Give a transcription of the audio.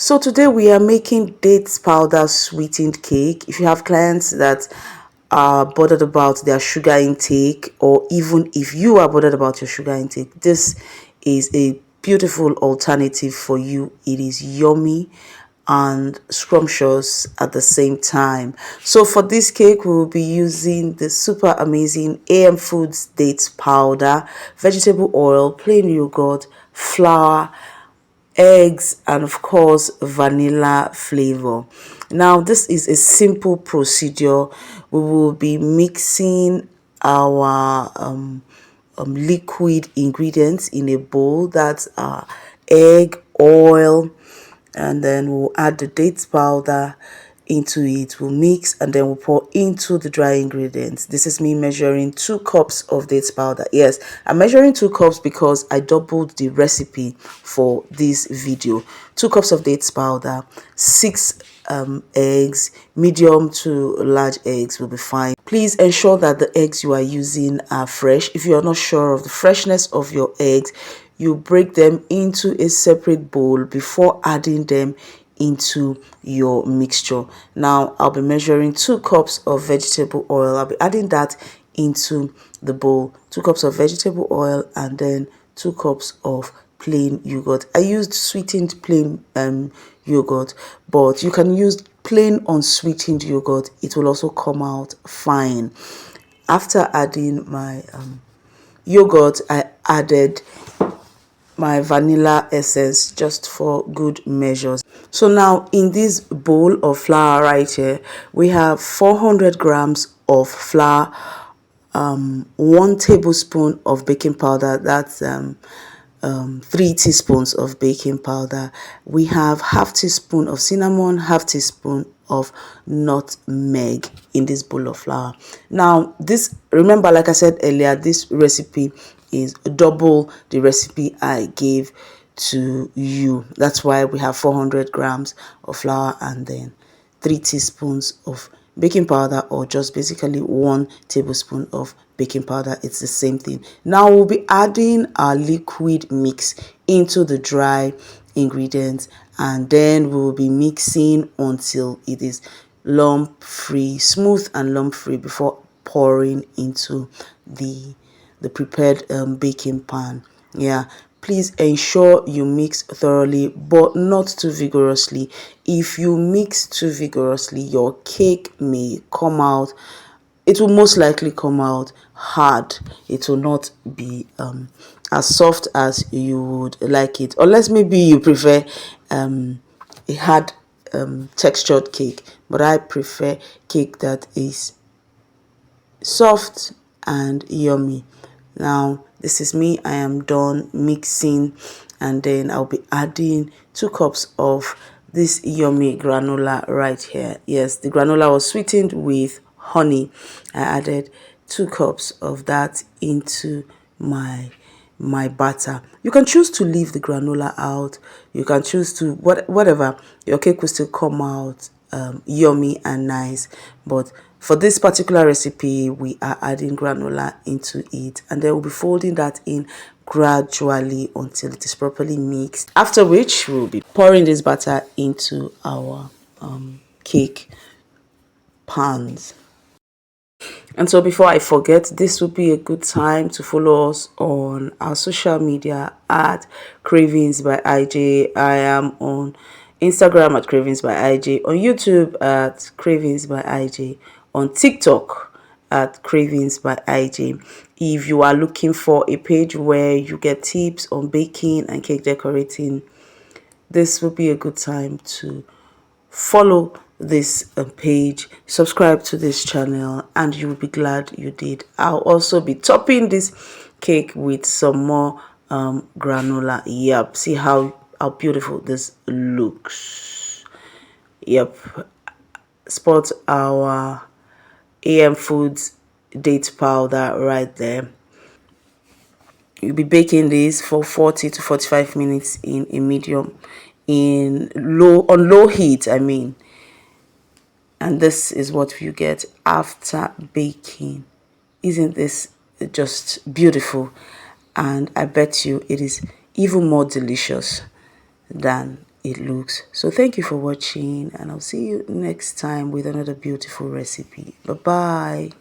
So today we are making dates powder sweetened cake. If you have clients that are bothered about their sugar intake, or even if you are bothered about your sugar intake, this is a beautiful alternative for you. It is yummy and scrumptious at the same time. So for this cake, we will be using the super amazing AM Foods dates powder, vegetable oil, plain yogurt, flour, eggs, and of course vanilla flavor. Now this is a simple procedure. We will be mixing our liquid ingredients in a bowl. That's egg, oil, and then we'll add the dates powder into it. We'll mix and then we'll pour into the dry ingredients. This is me measuring 2 cups of dates powder. Yes, I'm measuring 2 cups because I doubled the recipe for this video. 2 cups of dates powder, 6 eggs, medium to large eggs will be fine. Please ensure that the eggs you are using are fresh. If you are not sure of the freshness of your eggs, you break them into a separate bowl before adding them into your mixture. Now I'll be measuring 2 cups of vegetable oil. I'll be adding that into the bowl. 2 cups of vegetable oil and then 2 cups of plain yogurt. I used sweetened plain yogurt, but you can use plain unsweetened yogurt. It will also come out fine. After adding my yogurt, I added my vanilla essence just for good measures. So now in this bowl of flour right here, we have 400 grams of flour, 1 tablespoon of baking powder, that's 3 teaspoons of baking powder. We have half teaspoon of cinnamon, half teaspoon of nutmeg in this bowl of flour. Now this, remember, like I said earlier, this recipe is double the recipe I gave to you. That's why we have 400 grams of flour and then 3 teaspoons of baking powder, or just basically 1 tablespoon of baking powder. It's the same thing. Now we'll be adding our liquid mix into the dry ingredients, and then we'll be mixing until it is lump free, smooth and lump free, before pouring into the prepared baking pan. Yeah, please ensure you mix thoroughly, but not too vigorously. If you mix too vigorously, your cake may come out, it will most likely come out hard. It will not be as soft as you would like it, unless maybe you prefer a hard textured cake. But I prefer cake that is soft and yummy. Now this is me, I am done mixing, and then I'll be adding 2 cups of this yummy granola right here. Yes, the granola was sweetened with honey. I added 2 cups of that into my batter. You can choose to leave the granola out, you can choose to whatever, your cake will still come out yummy and nice. But for this particular recipe, we are adding granola into it, and then we'll be folding that in gradually until it is properly mixed, after which we'll be pouring this batter into our cake pans. And so before I forget, this would be a good time to follow us on our social media at Cravings by IJ. I am on Instagram at Cravings by IJ, on YouTube at Cravings by IJ, on TikTok at Cravings by IJ. If you are looking for a page where you get tips on baking and cake decorating, this will be a good time to follow this page, subscribe to this channel, and you will be glad you did. I'll also be topping this cake with some more granola. Yep, see how beautiful this looks. Yep, spot our AM Foods date powder right there. You'll be baking this for 40 to 45 minutes in a medium, on low heat, I mean. And this is what you get after baking. Isn't this just beautiful? And I bet you it is even more delicious than it looks. So thank you for watching, and I'll see you next time with another beautiful recipe. Bye bye.